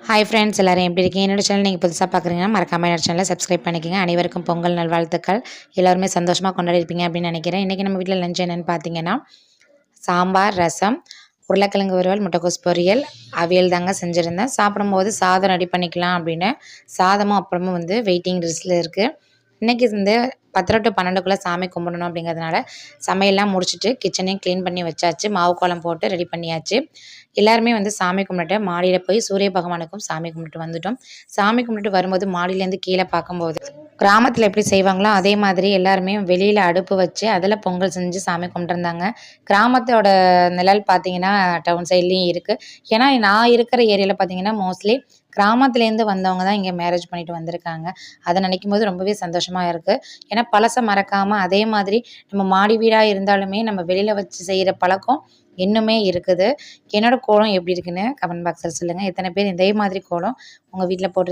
Hi friends எல்லாரும் எப்படி இருக்கீங்க? என்னோட சேனல் நீங்கள் புதுசாக பார்க்குறீங்கன்னா மறக்காம என்னோட சேனலை சப்ஸ்கிரைப் பண்ணிக்கோங்க. அனைவருக்கும் பொங்கல் நல்வாழ்த்துக்கள். எல்லாருமே சந்தோஷமாக கொண்டாடிருப்பீங்க அப்படின்னு நினைக்கிறேன். இன்றைக்கி நம்ம வீட்டில் லஞ்ச் என்னென்னு பார்த்தீங்கன்னா சாம்பார், ரசம், உருளைக்கிழங்கு வறுவல், முட்டைக்கோஸ் பொரியல், அவியல் தாங்க செஞ்சுருந்தேன். சாப்பிடும்போது சாதம் ரெடி பண்ணிக்கலாம் அப்படின்னு சாதமும் அப்புறமும் வெயிட்டிங் லிஸ்ட்டில் இருக்குது. இன்றைக்கி 10 to 12க்குள்ளே சாமி கும்பிடணும் அப்படிங்கிறதுனால சமையல்லாம் முடிச்சுட்டு கிச்சனையும் க்ளீன் பண்ணி வச்சாச்சு. மாவு கோலம் போட்டு ரெடி பண்ணியாச்சு. எல்லாருமே சாமி கும்பிட்டு மாடியில் போய் சூரிய பகவானுக்கும் சாமி கும்பிட்டு வந்துட்டோம். சாமி கும்பிட்டு வரும்போது மாடியிலேருந்து கீழே பார்க்கும்போது கிராமத்தில் எப்படி செய்வாங்களோ அதே மாதிரி எல்லாருமே வெளியில் அடுப்பு வச்சு அதில் பொங்கல் செஞ்சு சாமி கும்பிட்டுருந்தாங்க. கிராமத்தோட நிழல் பார்த்திங்கன்னா டவுன் சைட்லேயும் இருக்குது. ஏன்னா நான் இருக்கிற ஏரியாவில் பார்த்திங்கன்னா மோஸ்ட்லி கிராமத்துலேருந்து வந்தவங்க தான் இங்கே மேரேஜ் பண்ணிட்டு வந்திருக்காங்க. அதை நினைக்கும் போது ரொம்பவே சந்தோஷமாக இருக்குது. ஏன்னா பழசை மறக்காமல் அதே மாதிரி நம்ம மாடி வீடாக இருந்தாலுமே நம்ம வெளியில் வச்சு செய்கிற பழக்கம் இன்னுமே இருக்குது. என்னோடய கோலம் எப்படி இருக்குன்னு கமெண்ட் பாக்ஸில் சொல்லுங்கள். எத்தனை பேர் இதே மாதிரி கோலம் உங்கள் வீட்டில் போட்டு